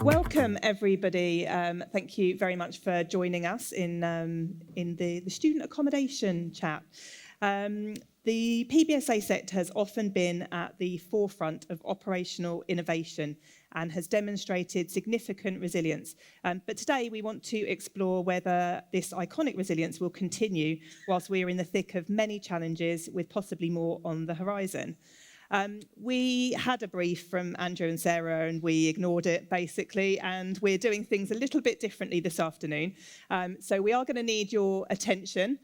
Welcome, everybody. Thank you very much for joining us in the student accommodation chat. The PBSA sector has often been at the forefront of operational innovation and has demonstrated significant resilience. But today we want to explore whether this iconic resilience will continue whilst we are in the thick of many challenges with possibly more on the horizon. We had a brief from Andrew and Sarah and we ignored it basically, and we're doing things a little bit differently this afternoon. So we are going to need your attention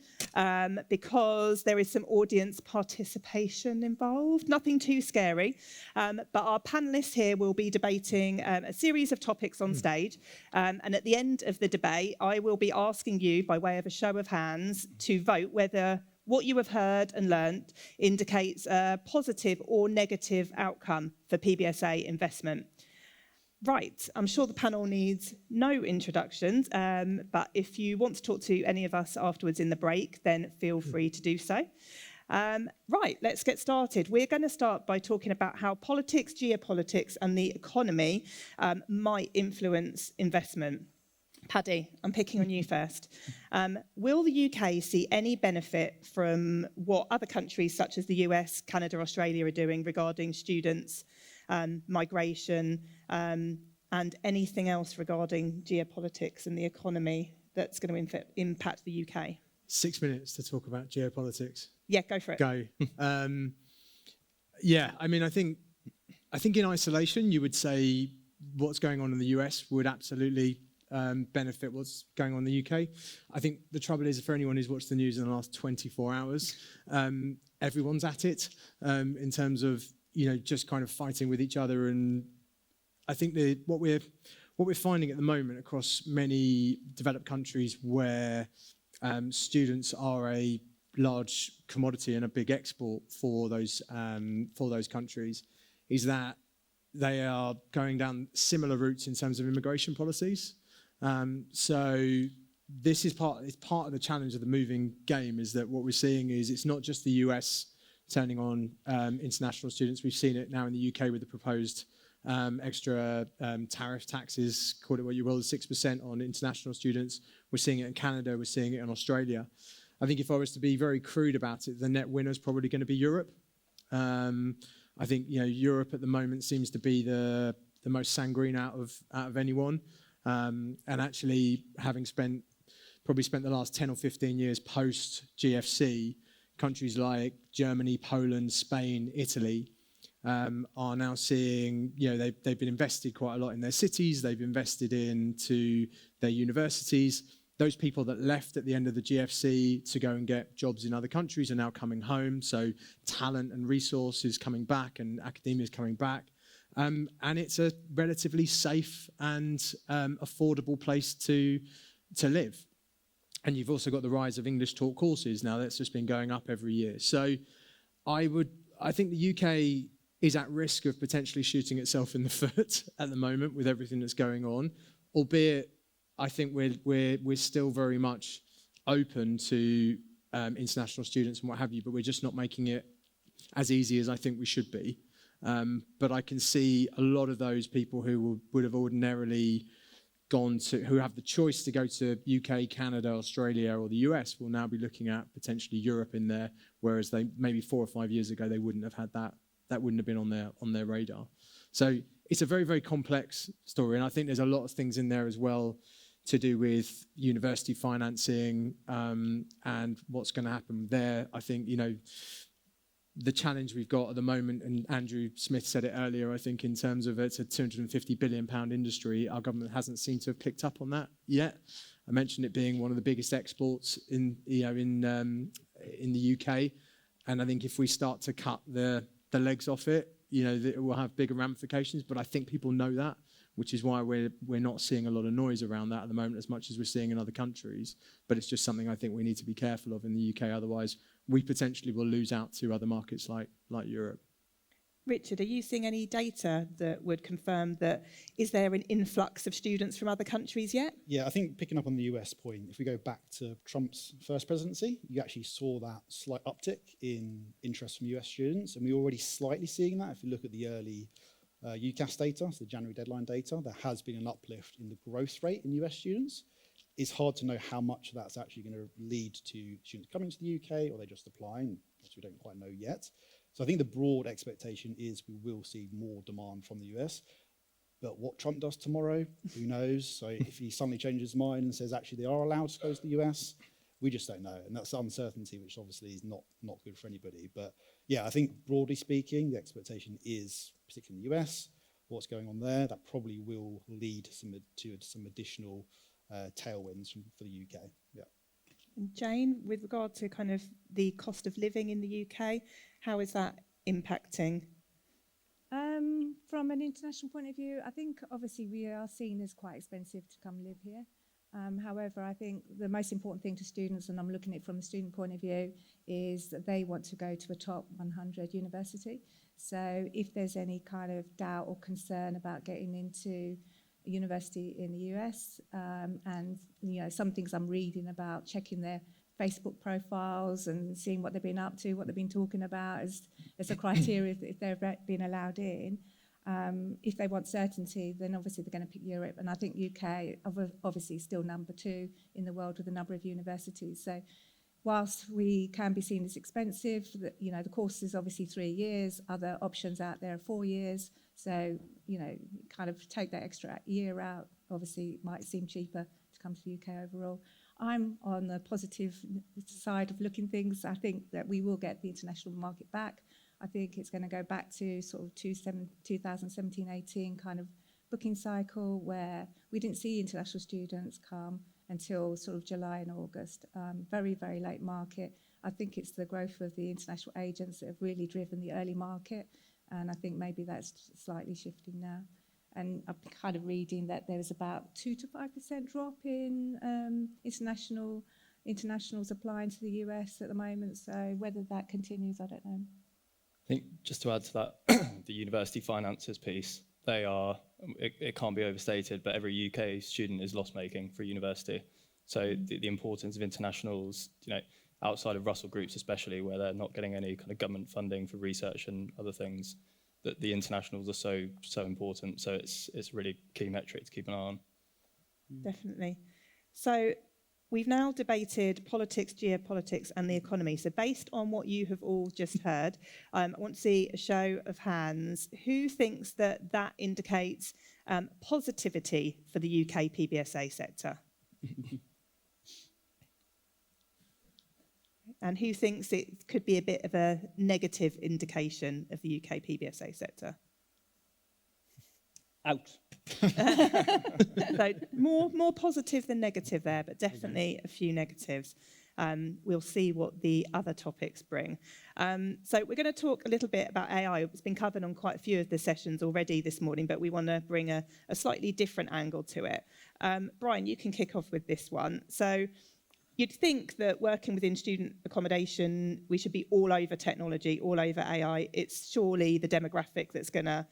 because there is some audience participation involved, nothing too scary. But our panellists here will be debating a series of topics on stage. And at the end of the debate, I will be asking you by way of a show of hands to vote whether what you have heard and learnt indicates a positive or negative outcome for PBSA investment. Right, I'm sure the panel needs no introductions, but if you want to talk to any of us afterwards in the break, then feel free to do so. Right, let's get started. We're going to start by talking about how politics, geopolitics and the economy might influence investment. Paddy, I'm picking on you first. Will the UK see any benefit from what other countries such as the US, Canada, Australia are doing regarding students, migration, and anything else regarding geopolitics and the economy that's going to impact the UK? 6 minutes to talk about geopolitics. Yeah, go for it. Go. Yeah, I mean, I think in isolation, you would say what's going on in the US would absolutely benefit what's going on in the UK. I think the trouble is, for anyone who's watched the news in the last 24 hours, everyone's at it in terms of, just kind of fighting with each other. And I think what we're finding at the moment across many developed countries where students are a large commodity and a big export for those countries is that they are going down similar routes in terms of immigration policies. So this is part of the challenge of the moving game, is that what we're seeing is it's not just the US turning on international students. We've seen it now in the UK with the proposed extra tariff taxes, call it what you will, 6% on international students. We're seeing it in Canada, we're seeing it in Australia. I think if I was to be very crude about it, the net winner is probably going to be Europe. I think Europe at the moment seems to be the most sanguine out of anyone. And actually, having spent the last 10 or 15 years post GFC, countries like Germany, Poland, Spain, Italy are now seeing, they've been invested quite a lot in their cities, they've invested into their universities. Those people that left at the end of the GFC to go and get jobs in other countries are now coming home. So talent and resources coming back and academia is coming back. And it's a relatively safe and affordable place to live. And you've also got the rise of English taught courses now. That's just been going up every year. So I think the UK is at risk of potentially shooting itself in the foot at the moment with everything that's going on, albeit I think we're still very much open to international students and what have you, but we're just not making it as easy as I think we should be. But I can see a lot of those people who would have ordinarily who have the choice to go to UK, Canada, Australia, or the US will now be looking at potentially Europe in there, whereas they maybe 4 or 5 years ago they wouldn't have had that. That wouldn't have been on their radar. So it's a very, very complex story, and I think there's a lot of things in there as well to do with university financing and what's going to happen there. I think the challenge we've got at the moment, and Andrew Smith said it earlier, I think in terms of it's a £250 billion industry, our government hasn't seemed to have picked up on that yet. I mentioned it being one of the biggest exports in the UK, and I think if we start to cut the legs off it, it will have bigger ramifications. But I think people know that, which is why we're not seeing a lot of noise around that at the moment as much as we're seeing in other countries. But it's just something I think we need to be careful of in the UK. Otherwise, we potentially will lose out to other markets like Europe. Richard, are you seeing any data that would confirm that? Is there an influx of students from other countries yet? Yeah, I think picking up on the US point, if we go back to Trump's first presidency, you actually saw that slight uptick in interest from US students, and we're already slightly seeing that. If you look at the early UCAS data, so the January deadline data, there has been an uplift in the growth rate in US students. It's hard to know how much that's actually going to lead to students coming to the UK or they're just applying, which we don't quite know yet. So I think the broad expectation is we will see more demand from the US. But what Trump does tomorrow, who knows? So if he suddenly changes his mind and says actually they are allowed to go to the US, we just don't know. And that's uncertainty, which obviously is not good for anybody. But yeah, I think broadly speaking, the expectation is, particularly in the US, what's going on there, that probably will lead to some additional tailwinds for the UK. Yeah. And Jane, with regard to kind of the cost of living in the UK, how is that impacting? From an international point of view, I think obviously we are seen as quite expensive to come live here. However, I think the most important thing to students, and I'm looking at it from a student point of view, is that they want to go to a top 100 university. So if there's any kind of doubt or concern about getting into a university in the US, and some things I'm reading about, checking their Facebook profiles and seeing what they've been up to, what they've been talking about as a criteria if they've been allowed in. If they want certainty, then obviously they're going to pick Europe. And I think UK obviously is still number 2 in the world with the number of universities. So whilst we can be seen as expensive, the course is obviously 3 years. Other options out there are 4 years. So, kind of take that extra year out. Obviously, it might seem cheaper to come to the UK overall. I'm on the positive side of looking things. I think that we will get the international market back. I think it's going to go back to sort of 2017-18 kind of booking cycle where we didn't see international students come until sort of July and August. Very, very late market. I think it's the growth of the international agents that have really driven the early market. And I think maybe that's slightly shifting now. And I'm kind of reading that there was about 2 to 5% drop in internationals applying to the US at the moment. So whether that continues, I don't know. I think just to add to that, the university finances piece, it can't be overstated, but every UK student is loss-making for a university. So the importance of internationals, outside of Russell Groups especially, where they're not getting any kind of government funding for research and other things, that the internationals are so important. So it's a really key metric to keep an eye on. Definitely. So we've now debated politics, geopolitics and the economy. So based on what you have all just heard, I want to see a show of hands. Who thinks that indicates positivity for the UK PBSA sector? And who thinks it could be a bit of a negative indication of the UK PBSA sector? Out. So more positive than negative there, but definitely a few negatives. We'll see what the other topics bring. So we're going to talk a little bit about AI. It's been covered on quite a few of the sessions already this morning, but we want to bring a slightly different angle to it. Brian, you can kick off with this one. So you'd think that working within student accommodation, we should be all over technology, all over AI. It's surely the demographic that's going to,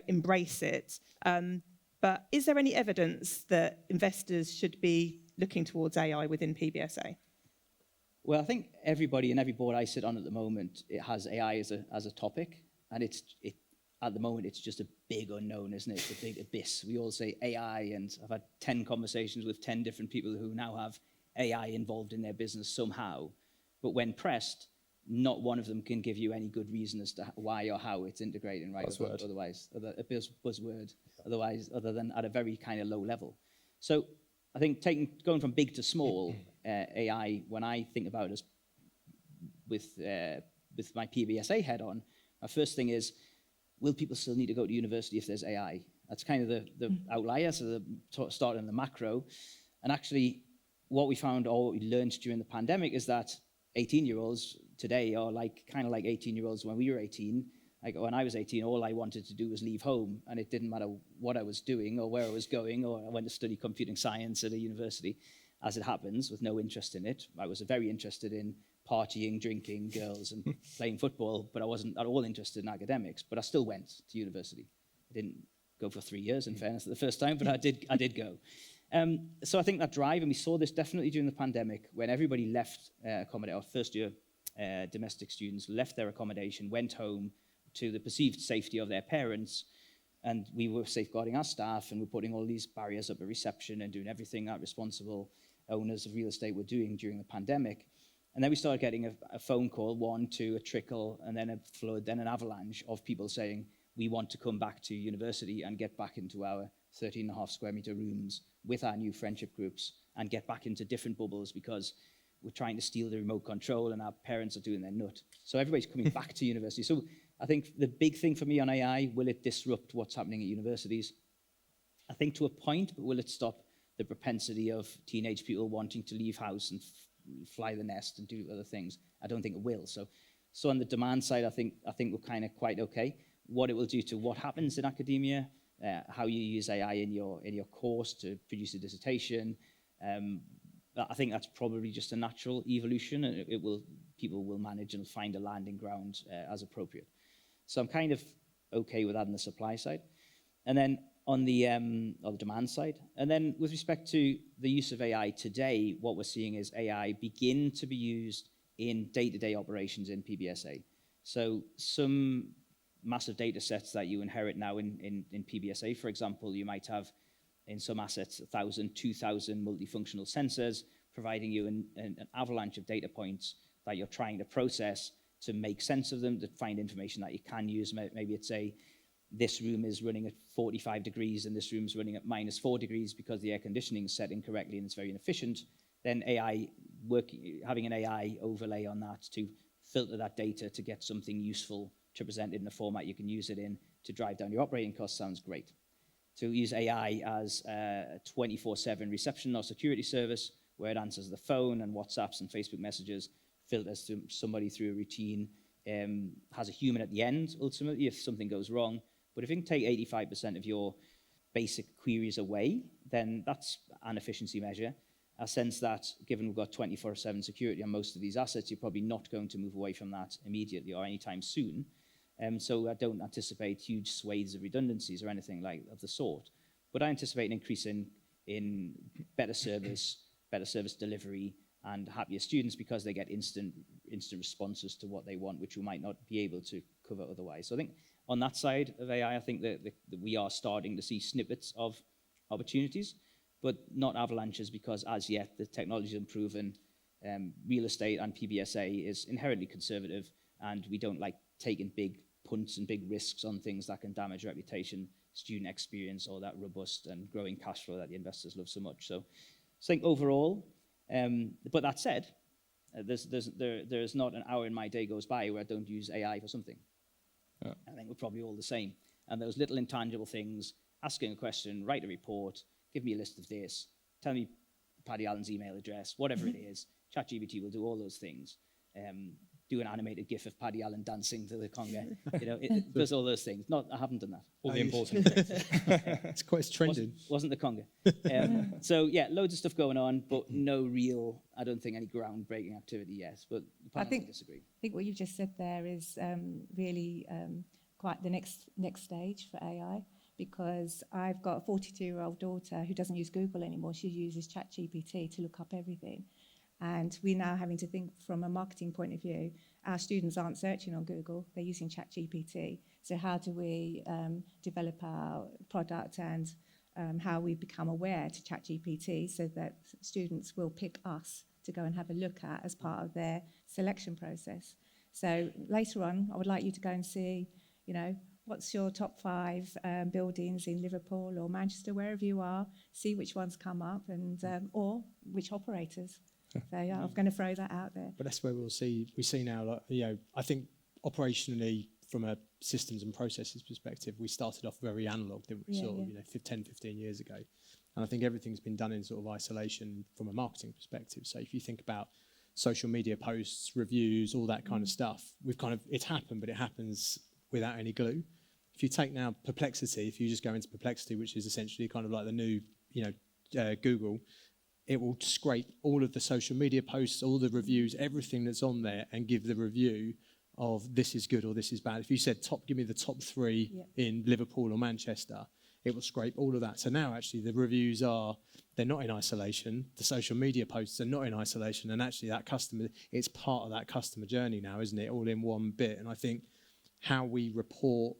embrace it. But is there any evidence that investors should be looking towards AI within PBSA? Well, I think everybody in every board I sit on at the moment, it has AI as a topic, and at the moment it's just a big unknown, isn't it? It's a big abyss. We all say AI, and I've had 10 conversations with 10 different people who now have AI involved in their business somehow. But when pressed, not one of them can give you any good reason as to why or how it's integrating, right? Buzzword. Buzzword, other than at a very kind of low level. So I think going from big to small, AI, when I think about it with my PBSA head on, my first thing is, will people still need to go to university if there's AI? That's kind of the outlier, so starting in the macro. And actually, what we found or what we learned during the pandemic is that 18-year-olds today are kind of like 18-year-olds when we were 18. Like when I was 18, all I wanted to do was leave home, and it didn't matter what I was doing or where I was going, or I went to study computing science at a university, as it happens, with no interest in it. I was very interested in partying, drinking, girls, and playing football, but I wasn't at all interested in academics. But I still went to university. I didn't go for 3 years, in fairness, the first time, but I did go. So I think that drive, and we saw this definitely during the pandemic, when everybody left accommodation, our first year domestic students left their accommodation, went home to the perceived safety of their parents, and we were safeguarding our staff, and we're putting all these barriers up at reception and doing everything that responsible owners of real estate were doing during the pandemic. And then we started getting a phone call, one, two, a trickle, and then a flood, then an avalanche of people saying, we want to come back to university and get back into our 13.5 square meter rooms with our new friendship groups and get back into different bubbles because we're trying to steal the remote control and our parents are doing their nut. So everybody's coming back to university. So I think the big thing for me on AI, will it disrupt what's happening at universities? I think to a point, but will it stop the propensity of teenage people wanting to leave house and fly the nest and do other things? I don't think it will. So on the demand side, I think we're kind of quite okay. What it will do to what happens in academia, how you use AI in your course to produce a dissertation, I think that's probably just a natural evolution, and people will manage and find a landing ground as appropriate. So I'm kind of okay with that on the supply side. And then on the demand side, and then with respect to the use of AI today, what we're seeing is AI begin to be used in day-to-day operations in PBSA. So some massive data sets that you inherit now in PBSA, for example, you might have in some assets 1,000, 2,000 multifunctional sensors, providing you an avalanche of data points that you're trying to process to make sense of them, to find information that you can use. Maybe it's this room is running at 45 degrees and this room's running at -4 degrees because the air conditioning is set incorrectly and it's very inefficient. Then having an AI overlay on that to filter that data to get something useful to present it in a format you can use it in to drive down your operating costs sounds great. To use AI as a 24/7 reception or security service where it answers the phone and WhatsApps and Facebook messages, filters to somebody through a routine, has a human at the end, ultimately, if something goes wrong. But if you can take 85% of your basic queries away, then that's an efficiency measure. I sense that given we've got 24/7 security on most of these assets, you're probably not going to move away from that immediately or anytime soon. So I don't anticipate huge swathes of redundancies or anything of the sort. But I anticipate an increase in better service delivery, and happier students because they get instant responses to what they want, which we might not be able to cover otherwise. So I think on that side of AI, I think that we are starting to see snippets of opportunities, but not avalanches, because as yet the technology is unproven. Real estate and PBSA is inherently conservative, and we don't like taking big punts and big risks on things that can damage reputation, student experience, or that robust and growing cash flow that the investors love so much. So I think overall, but that said, there's not an hour in my day goes by where I don't use AI for something. Yeah. I think we're probably all the same. And those little intangible things, asking a question, write a report, give me a list of this, tell me Paddy Allen's email address, whatever it is, ChatGPT will do all those things. Do an animated GIF of Paddy Allen dancing to the conga. It does all those things. I haven't done that. All the important things. It's trending. Wasn't the conga. So yeah, loads of stuff going on, but no real, I don't think, any groundbreaking activity yet. But I disagree. I think what you've just said there is really quite the next stage for AI, because I've got a 42-year-old daughter who doesn't use Google anymore. She uses ChatGPT to look up everything. And we're now having to think from a marketing point of view. Our students aren't searching on Google, they're using ChatGPT. So how do we develop our product and how we become aware to ChatGPT so that students will pick us to go and have a look at as part of their selection process? So later on, I would like you to go and see, what's your top 5 buildings in Liverpool or Manchester, wherever you are, see which ones come up and or which operators. So yeah, I'm going to throw that out there. But that's where we see now, I think operationally, from a systems and processes perspective, we started off very analog, didn't we? 10, 15 years ago. And I think everything's been done in sort of isolation from a marketing perspective. So if you think about social media posts, reviews, all that kind of stuff, it's happened, but it happens without any glue. If you take now Perplexity, if you just go into Perplexity, which is essentially kind of like the new, Google, it will scrape all of the social media posts, all the reviews, everything that's on there, and give the review of this is good or this is bad. If you said give me the top 3 in Liverpool or Manchester, it will scrape all of that. So now actually the reviews they're not in isolation. The social media posts are not in isolation, and actually that customer, it's part of that customer journey now, isn't it? All in one bit. And I think how we report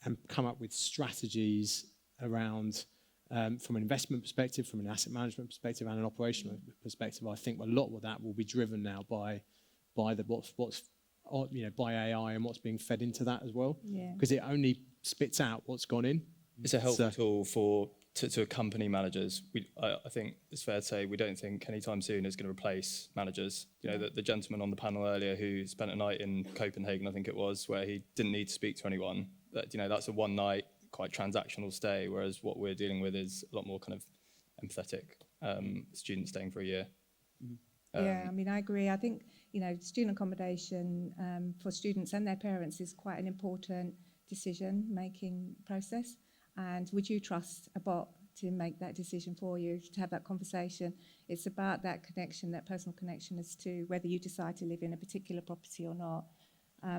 and come up with strategies around from an investment perspective, from an asset management perspective, and an operational perspective, I think a lot of that will be driven now by by AI and what's being fed into that as well. Yeah. Because it only spits out what's gone in. It's a helpful tool to accompany managers. I think it's fair to say we don't think anytime soon it's going to replace managers. You know, the gentleman on the panel earlier who spent a night in Copenhagen, I think it was, where he didn't need to speak to anyone. That's a one night, quite transactional stay, whereas what we're dealing with is a lot more kind of empathetic students staying for a year. Yeah, I mean, I agree. I think, student accommodation for students and their parents is quite an important decision-making process. And would you trust a bot to make that decision for you, to have that conversation? It's about that connection, that personal connection as to whether you decide to live in a particular property or not.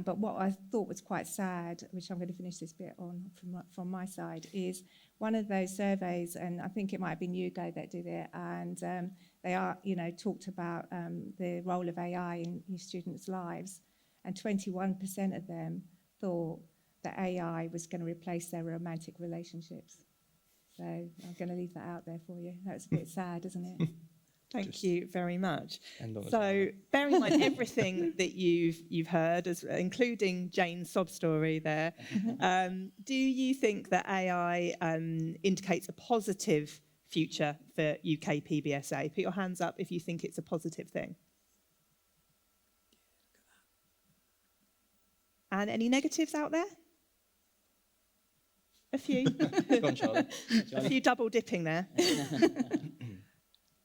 But what I thought was quite sad, which I'm going to finish this bit on from my side, is one of those surveys, and I think it might have been YouGo that did it, and they talked about the role of AI in students' lives, and 21% of them thought that AI was going to replace their romantic relationships. So I'm going to leave that out there for you. That's a bit sad, isn't it? Thank you very much. End on a So, bearing in mind everything that you've heard, including Jane's sob story there, do you think that AI indicates a positive future for UK PBSA? Put your hands up if you think it's a positive thing. And any negatives out there? A few. Go on, Charlie. A few double dipping there.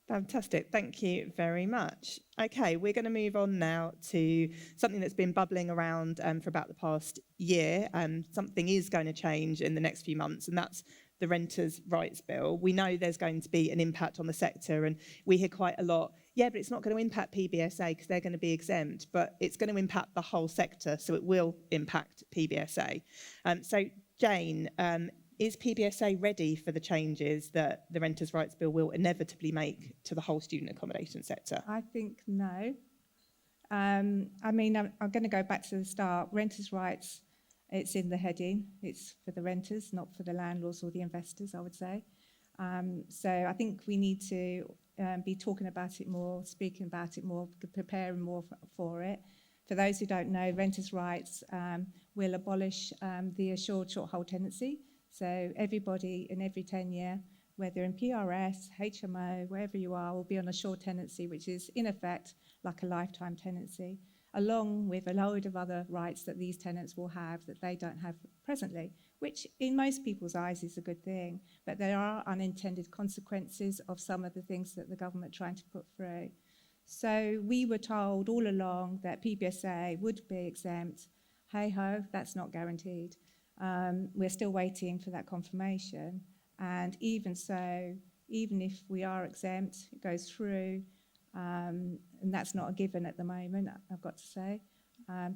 Fantastic. Thank you very much. Okay, we're going to move on now to something that's been bubbling around for about the past year. Something is going to change in the next few months, and that's the Renters' Rights Bill. We know there's going to be an impact on the sector, and we hear quite a lot, but it's not going to impact PBSA because they're going to be exempt, but it's going to impact the whole sector, so it will impact PBSA. So, Jane, is PBSA ready for the changes that the Renters' Rights Bill will inevitably make to the whole student accommodation sector? I think no. I'm going to go back to the start. Renters' rights, it's in the heading. It's for the renters, not for the landlords or the investors, I would say. So I think we need to be talking about it more, speaking about it more, preparing more for it. For those who don't know, renters' rights will abolish the assured short hold tenancy. So everybody in every tenure, whether in PRS, HMO, wherever you are, will be on a short tenancy, which is in effect like a lifetime tenancy, along with a load of other rights that these tenants will have that they don't have presently, which in most people's eyes is a good thing. But there are unintended consequences of some of the things that the government are trying to put through. So we were told all along that PBSA would be exempt. Hey ho, that's not guaranteed. We're still waiting for that confirmation. And even so, even if we are exempt, it goes through, and that's not a given at the moment, I've got to say.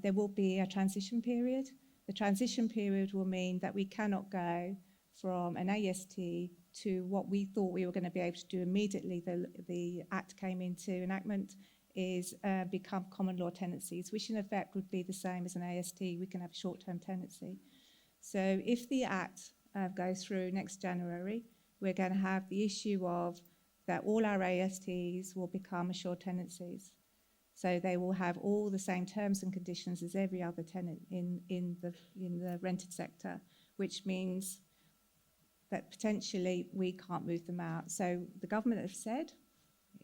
There will be a transition period. The transition period will mean that we cannot go from an AST to what we thought we were going to be able to do immediately. The Act came into enactment, is become common law tenancies, which in effect would be the same as an AST. We can have short-term tenancy. So if the Act goes through next January, we're going to have the issue of that all our ASTs will become assured tenancies. So they will have all the same terms and conditions as every other tenant in the rented sector, which means that potentially we can't move them out. So the government have said,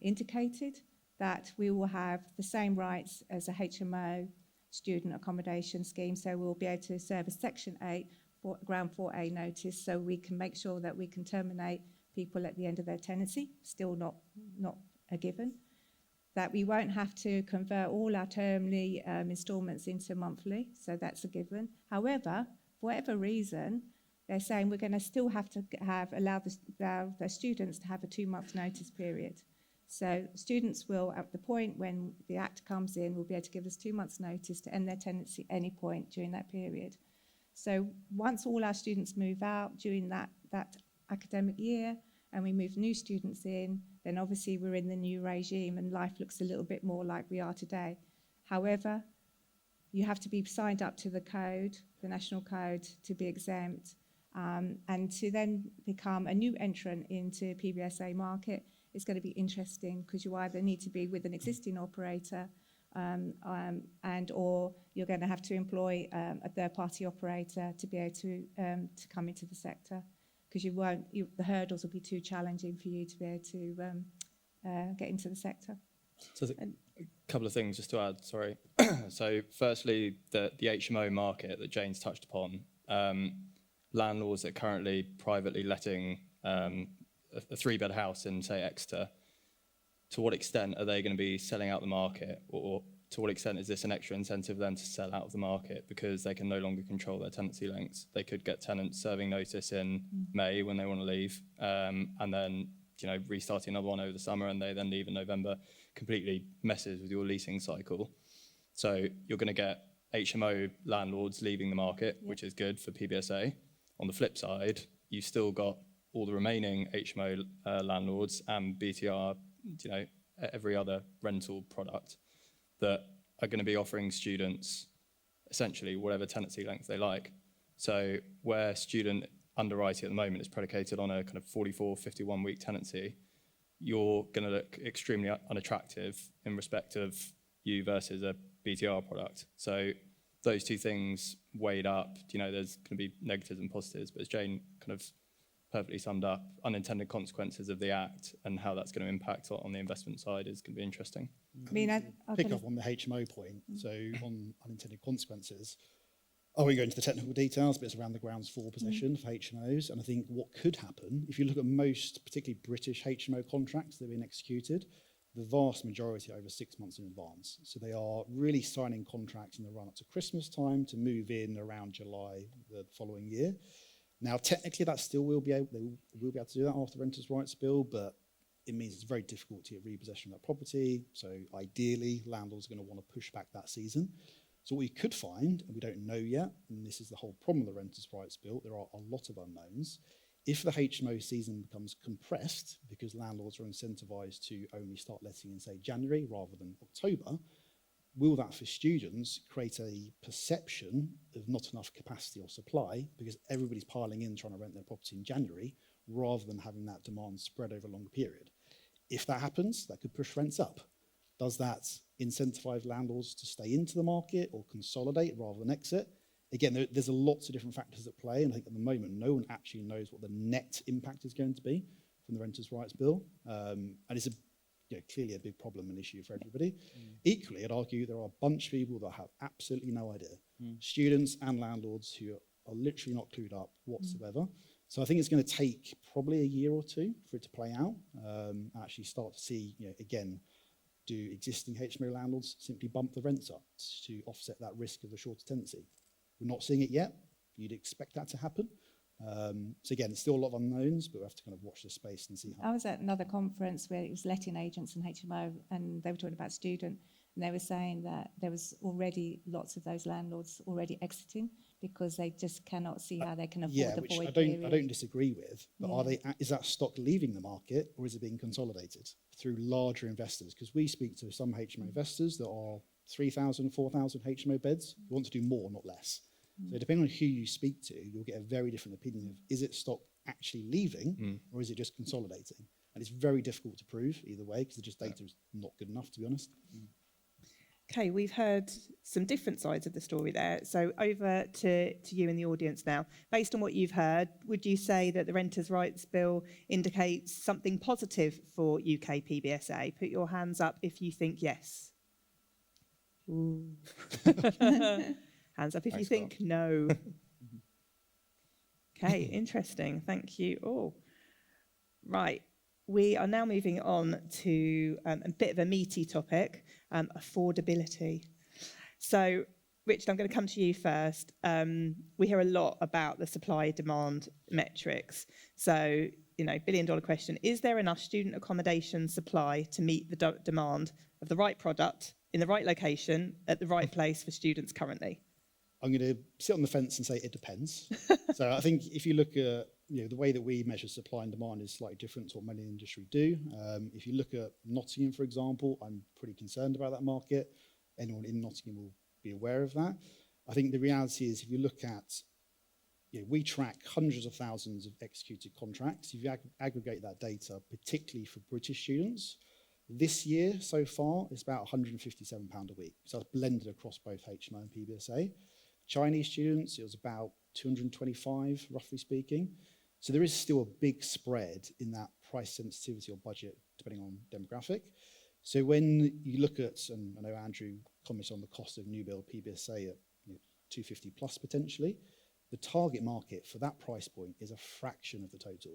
indicated, that we will have the same rights as a HMO student accommodation scheme, so we'll be able to serve a Section 8 Ground 4A notice, so we can make sure that we can terminate people at the end of their tenancy, still not a given. That we won't have to convert all our termly instalments into monthly, so that's a given. However, for whatever reason, they're saying we're going to still have to allow the students to have a 2-month notice period. So students will, at the point when the Act comes in, will be able to give us 2 months' notice to end their tenancy any point during that period. So once all our students move out during that academic year and we move new students in, then obviously we're in the new regime and life looks a little bit more like we are today. However, you have to be signed up to the code, the national code, to be exempt. And to then become a new entrant into PBSA market is going to be interesting because you either need to be with an existing operator and or you're going to have to employ a third-party operator to be able to come into the sector because the hurdles will be too challenging for you to be able to get into the sector. So a couple of things just to add, sorry. So firstly, the HMO market that Jane's touched upon, landlords that are currently privately letting a three-bed house in, say, Exeter, to what extent are they going to be selling out the market, or to what extent is this an extra incentive then to sell out of the market because they can no longer control their tenancy lengths? They could get tenants serving notice in May when they want to leave, and then restarting another one over the summer, and they then leave in November. Completely messes with your leasing cycle. So you're going to get HMO landlords leaving the market, which is good for PBSA. On the flip side, you've still got all the remaining HMO landlords and BTR, every other rental product that are going to be offering students essentially whatever tenancy length they like. So where student underwriting at the moment is predicated on a kind of 44, 51-week tenancy, you're going to look extremely unattractive in respect of you versus a BTR product. So those two things weighed up, there's going to be negatives and positives, but as Jane kind of perfectly summed up, unintended consequences of the Act and how that's going to impact on the investment side is going to be interesting. I mean, I'll Pick up on the HMO point. So on unintended consequences, I won't go into the technical details, but it's around the grounds floor possession for HMOs. And I think what could happen, if you look at most, particularly British HMO contracts that have been executed, the vast majority are over 6 months in advance. So they are really signing contracts in the run up to Christmas time to move in around July the following year. Now, technically, that still will be able, they will be able to do that after the Renters' Rights Bill, but it means it's very difficult to get repossession of that property. So ideally, landlords are going to want to push back that season. So what we could find, and we don't know yet, and this is the whole problem of the Renters' Rights Bill, there are a lot of unknowns. If the HMO season becomes compressed because landlords are incentivised to only start letting in, say, January rather than October, will that for students create a perception of not enough capacity or supply because everybody's piling in trying to rent their property in January rather than having that demand spread over a longer period? If that happens, that could push rents up. Does that incentivise landlords to stay into the market or consolidate rather than exit? Again, there's lots of different factors at play, and I think at the moment no one actually knows what the net impact is going to be from the Renters' Rights Bill, and it's clearly a big problem and issue for everybody. Equally, I'd argue there are a bunch of people that have absolutely no idea, students and landlords who are literally not clued up whatsoever. So I think it's going to take probably a year or two for it to play out, and actually start to see, again, do existing HMO landlords simply bump the rents up to offset that risk of a shorter tenancy? We're not seeing it yet. You'd expect that to happen. So again, there's still a lot of unknowns, but we have to kind of watch this space and see how. I was at another conference where it was letting agents and HMO, and they were talking about student, and they were saying that there was already lots of those landlords already exiting because they just cannot see how they can afford the which void I period. don't disagree with, but is that stock leaving the market or is it being consolidated through larger investors? Because we speak to some HMO investors that are 3,000, 4,000 HMO beds who want to do more, not less. So depending on who you speak to, you'll get a very different opinion of, is it stock actually leaving or is it just consolidating? And it's very difficult to prove either way because the data is not good enough, to be honest. Okay, we've heard some different sides of the story there. So over to you in the audience now. Based on what you've heard, would you say that the Renters' Rights Bill indicates something positive for UK PBSA? Put your hands up if you think yes. Ooh. Hands up if you think no. Okay, interesting. Thank you all. Right. We are now moving on to a bit of a meaty topic, affordability. So, Richard, I'm going to come to you first. We hear a lot about the supply-demand metrics. So, billion-dollar question: is there enough student accommodation supply to meet the demand of the right product in the right location at the right place for students currently? I'm going to sit on the fence and say it depends. So I think if you look at the way that we measure supply and demand is slightly different to what many in the industry do. If you look at Nottingham, for example, I'm pretty concerned about that market. Anyone in Nottingham will be aware of that. I think the reality is if you look at, we track hundreds of thousands of executed contracts. If you aggregate that data, particularly for British students, this year so far it's about £157 a week. So that's blended across both HMO and PBSA. Chinese students, it was about 225, roughly speaking. So there is still a big spread in that price sensitivity or budget, depending on demographic. So when you look at, and I know Andrew commented on the cost of new build PBSA at 250 plus potentially, the target market for that price point is a fraction of the total.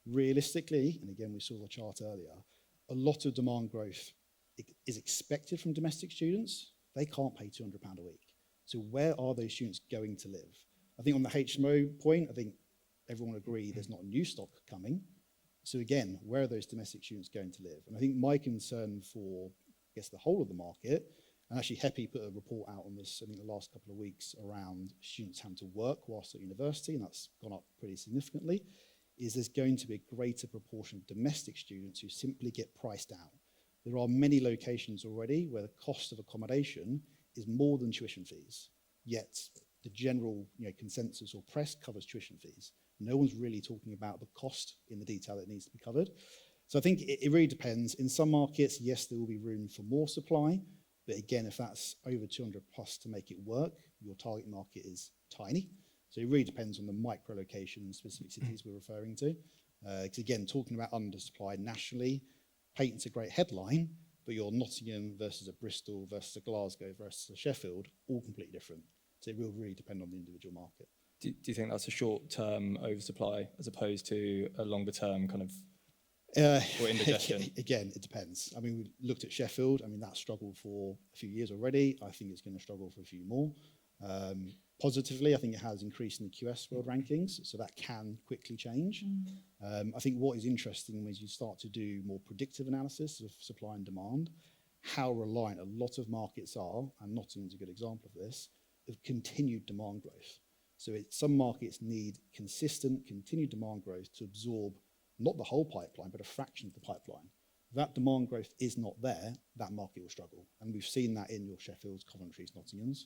Realistically, and again, we saw the chart earlier, a lot of demand growth is expected from domestic students. They can't pay £200 a week. So where are those students going to live? I think on the HMO point, I think everyone will agree there's not new stock coming. So again, where are those domestic students going to live? And I think my concern for, I guess, the whole of the market, and actually HEPI put a report out on this, I think, the last couple of weeks around students having to work whilst at university, and that's gone up pretty significantly, is there's going to be a greater proportion of domestic students who simply get priced out. There are many locations already where the cost of accommodation is more than tuition fees, yet the general consensus or press covers tuition fees. No one's really talking about the cost in the detail that needs to be covered. So I think it really depends. In some markets, yes, there will be room for more supply, but again, if that's over 200 plus to make it work, your target market is tiny. So it really depends on the micro locations, specific cities we're referring to. Because again, talking about undersupply nationally paints a great headline, but your Nottingham versus a Bristol versus a Glasgow versus a Sheffield, all completely different. So it will really depend on the individual market. Do you think that's a short-term oversupply as opposed to a longer-term kind of or indigestion? Again, it depends. I mean, we looked at Sheffield. I mean, that struggled for a few years already. I think it's going to struggle for a few more. Positively, I think it has increased in the QS World Rankings, so that can quickly change. I think what is interesting is you start to do more predictive analysis of supply and demand, how reliant a lot of markets are, and Nottingham's a good example of this, of continued demand growth. So some markets need consistent, continued demand growth to absorb not the whole pipeline, but a fraction of the pipeline. If that demand growth is not there, that market will struggle. And we've seen that in your Sheffields, Coventry's, Nottinghams.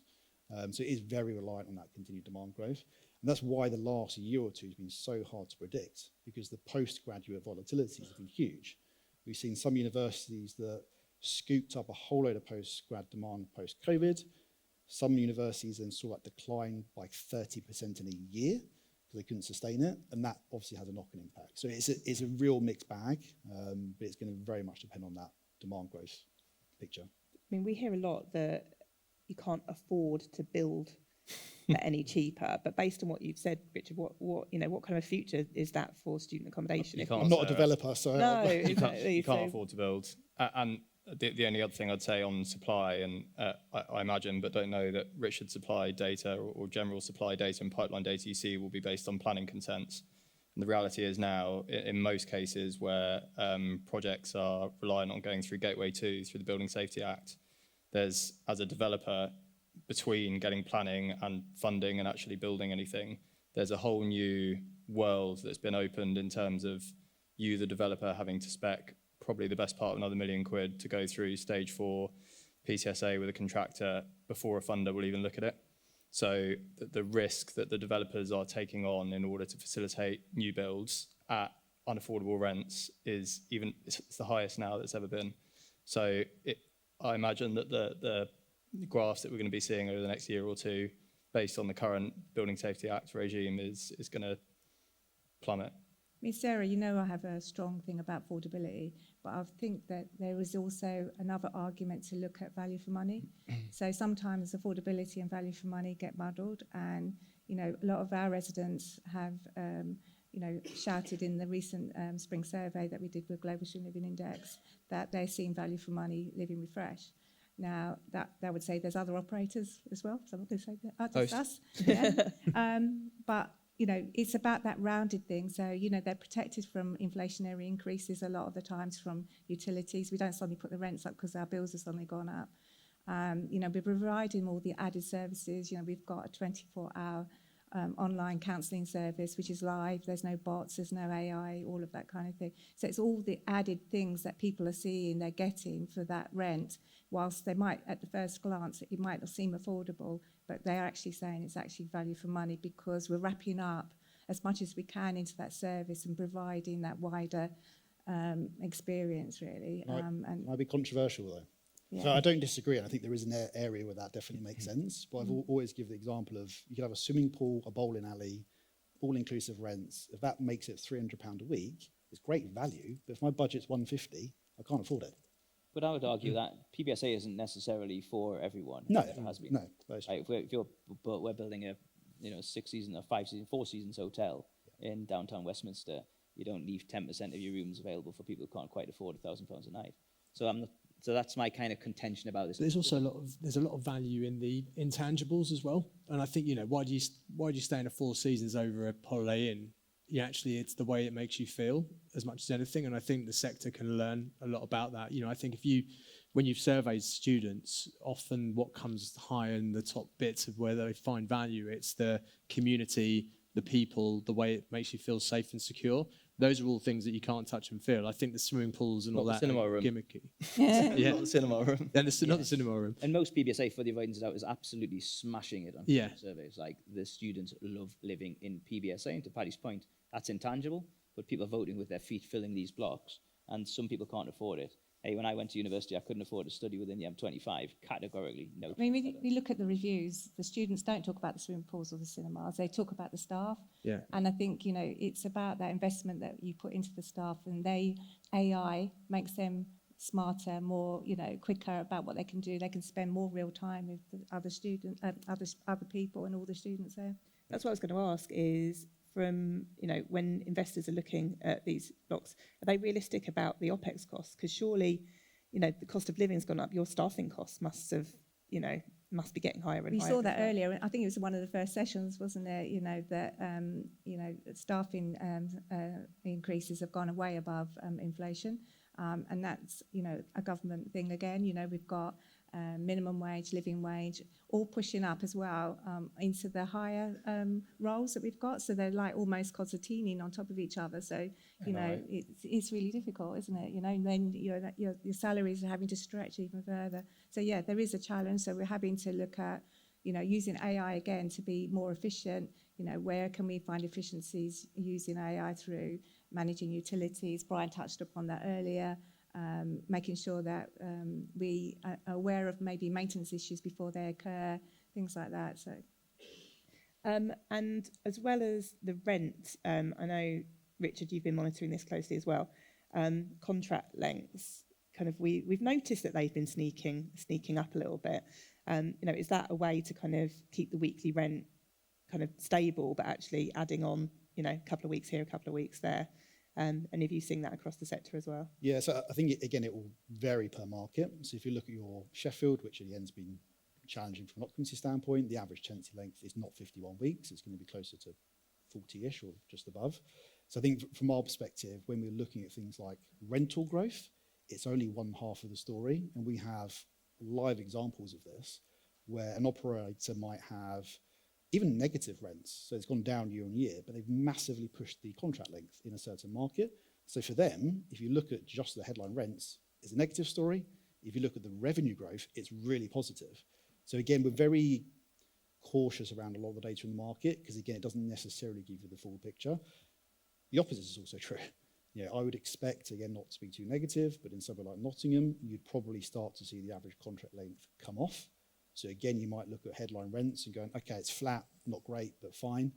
So it is very reliant on that continued demand growth. And that's why the last year or two has been so hard to predict, because the postgraduate volatilities have been huge. We've seen some universities that scooped up a whole load of postgrad demand post-COVID. Some universities then saw that decline by 30% in a year because they couldn't sustain it, and that obviously has a knock-on impact. So it's a real mixed bag, but it's going to very much depend on that demand growth picture. I mean, we hear a lot that you can't afford to build at any cheaper, but based on what you've said, Richard, what kind of future is that for student accommodation? I'm not a developer, so no, you can't afford to build. And the only other thing I'd say on supply, and I imagine, but don't know, that Richard's supply data or general supply data and pipeline data you see will be based on planning consents. And the reality is now, in most cases where projects are reliant on going through Gateway 2, through the Building Safety Act, there's, as a developer, between getting planning and funding and actually building anything, there's a whole new world that's been opened in terms of you, the developer, having to spec probably the best part of another £1 million to go through stage 4 PCSA with a contractor before a funder will even look at it. So the risk that the developers are taking on in order to facilitate new builds at unaffordable rents is it's the highest now that's ever been. So I imagine that the graphs that we're going to be seeing over the next year or two, based on the current Building Safety Act regime, is going to plummet. I mean, Sarah, I have a strong thing about affordability, but I think that there is also another argument to look at value for money. So sometimes affordability and value for money get muddled, and a lot of our residents have shouted in the recent spring survey that we did with Global Student Living Index that they're seeing value for money living with Fresh. Now, that would say there's other operators as well, so I'm not going to say that, just us. Yeah. But you know, it's about that rounded thing. So, you know, they're protected from inflationary increases a lot of the times from utilities. We don't suddenly put the rents up because our bills have suddenly gone up. You know, we're providing all the added services. You know, we've got a 24-hour online counselling service, which is live. There's no bots, there's no AI, all of that kind of thing. So it's all the added things that people are seeing, they're getting for that rent, whilst they might, at the first glance, it might not seem affordable, but they're actually saying it's actually value for money because we're wrapping up as much as we can into that service and providing that wider experience, really. Can I be controversial, though? Yeah. So I don't disagree, and I think there is an area where that definitely makes sense. But I've always give the example of you could have a swimming pool, a bowling alley, all-inclusive rents. If that makes it £300 a week, it's great value. But if my budget's £150, I can't afford it. But I would argue that PBSA isn't necessarily for everyone. No, It has been. no. That's Right, we're building a 6-season, a 5-season, 4-seasons hotel in downtown Westminster. You don't leave 10% of your rooms available for people who can't quite afford £1,000 a night. So that's my kind of contention about this. There's also a lot of value in the intangibles as well, and I think, you know, why do you stay in a 4 seasons over a Holiday Inn? Actually, it's the way it makes you feel as much as anything, and I think the sector can learn a lot about that. You know, I think when you've surveyed students, often what comes high in the top bits of where they find value, it's the community, the people, the way it makes you feel safe and secure. Those are all things that you can't touch and feel. I think the swimming pools and Not all the that cinema are room. gimmicky. Not the cinema room. And not the cinema room. And most PBSA, for the avoidance of doubt, is absolutely smashing it on Yeah. surveys. Like, the students love living in PBSA. And to Paddy's point, that's intangible, but people are voting with their feet filling these blocks, and some people can't afford it. Hey, when I went to university, I couldn't afford to study within the M25. Categorically, no. I mean, we look at the reviews, the students don't talk about the swimming pools or the cinemas, they talk about the staff. Yeah. And I think, you know, it's about that investment that you put into the staff, and AI makes them smarter, more, you know, quicker about what they can do. They can spend more real time with the other students, other people and all the students there. That's what I was going to ask is, from, you know, when investors are looking at these blocks, are they realistic about the OPEX costs? Because surely, you know, the cost of living has gone up. Your staffing costs must be getting higher and We higher. saw as that well. earlier, and I think it was one of the first sessions, wasn't it? You know, that staffing increases have gone way above inflation, and that's, you know, a government thing again. You know, we've got minimum wage, living wage, all pushing up as well into the higher roles that we've got. So they're like almost concertining on top of each other. So, you know, it's really difficult, isn't it? You know, and then your salaries are having to stretch even further. So yeah, there is a challenge. So we're having to look at, you know, using AI again to be more efficient. You know, where can we find efficiencies using AI through managing utilities? Brian touched upon that earlier. Making sure that we are aware of maybe maintenance issues before they occur, things like that. So, and as well as the rent, I know, Richard, you've been monitoring this closely as well. Contract lengths, kind of, we've noticed that they've been sneaking up a little bit. You know, is that a way to kind of keep the weekly rent kind of stable, but actually adding on, you know, a couple of weeks here, a couple of weeks there? And have you seen that across the sector as well? Yeah, so I think, it will vary per market. So if you look at your Sheffield, which at the end's been challenging from an occupancy standpoint, the average tenancy length is not 51 weeks. It's going to be closer to 40-ish or just above. So I think from our perspective, when we're looking at things like rental growth, it's only one half of the story. And we have live examples of this, where an operator might have even negative rents, so it's gone down year on year, but they've massively pushed the contract length in a certain market. So for them, if you look at just the headline rents, it's a negative story. If you look at the revenue growth, it's really positive. So again, we're very cautious around a lot of the data in the market, because again, it doesn't necessarily give you the full picture. The opposite is also true. Yeah, I would expect, again, not to be too negative, but in somewhere like Nottingham, you'd probably start to see the average contract length come off. So again, you might look at headline rents and going, okay, it's flat, not great, but fine.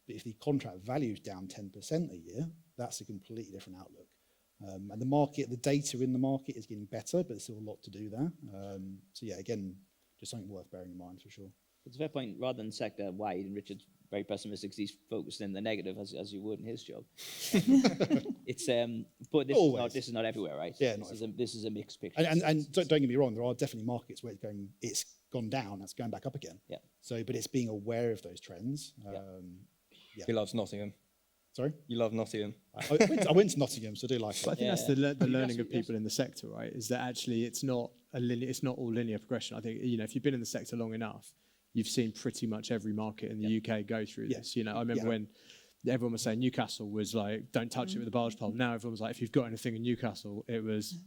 But if the contract value is down 10% a year, that's a completely different outlook. And the market, the data in the market is getting better, but there's still a lot to do there. So yeah, again, just something worth bearing in mind for sure. It's a fair point. Rather than sector wide, and Richard's very pessimistic because he's focused in the negative, as you would in his job. It's but this is not everywhere, right? Yeah, this is a mixed picture. And don't get me wrong, there are definitely markets where it's gone down, it's going back up again. Yeah. So, but it's being aware of those trends. Yeah. Yeah. He loves Nottingham. Sorry? You love Nottingham. I went to Nottingham, so I do like But I it. think that's Yeah. the learning of people in the sector, right? Is that actually it's not it's not all linear progression. I think if you've been in the sector long enough, you've seen pretty much every market in the UK go through Yeah. this. I remember when everyone was saying Newcastle was like, don't touch it with a barge pole. Now everyone's like, if you've got anything in Newcastle, it was.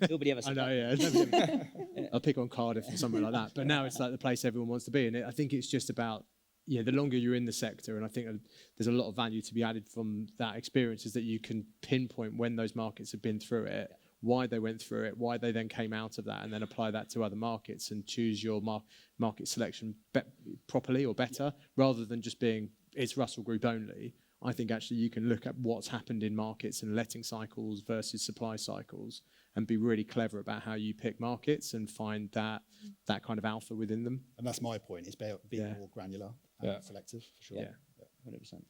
Nobody ever I said know, that. yeah. I'll pick on Cardiff or something like that. But now it's like the place everyone wants to be. And I think it's just about, the longer you're in the sector, and I think there's a lot of value to be added from that experience, is that you can pinpoint when those markets have been through it, why they went through it, why they then came out of that, and then apply that to other markets and choose your market selection properly or better, rather than just being, it's Russell Group only. I think actually you can look at what's happened in markets and letting cycles versus supply cycles and be really clever about how you pick markets and find that kind of alpha within them. And that's my point, is being more granular and selective, for sure. Yeah. 100%.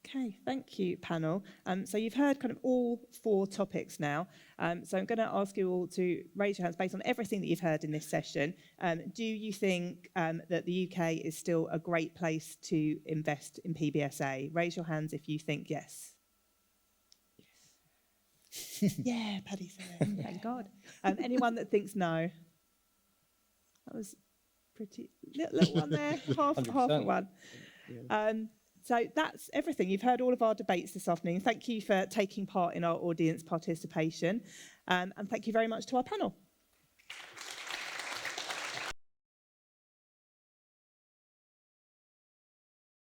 Okay, thank you, panel. So you've heard kind of all 4 topics now. So I'm going to ask you all to raise your hands based on everything that you've heard in this session. Do you think that the UK is still a great place to invest in PBSA? Raise your hands if you think yes. Yeah, Paddy said. Thank God. Anyone that thinks no? That was pretty little one there, half a 100%. one. So that's everything. You've heard all of our debates this afternoon. Thank you for taking part in our audience participation. And thank you very much to our panel.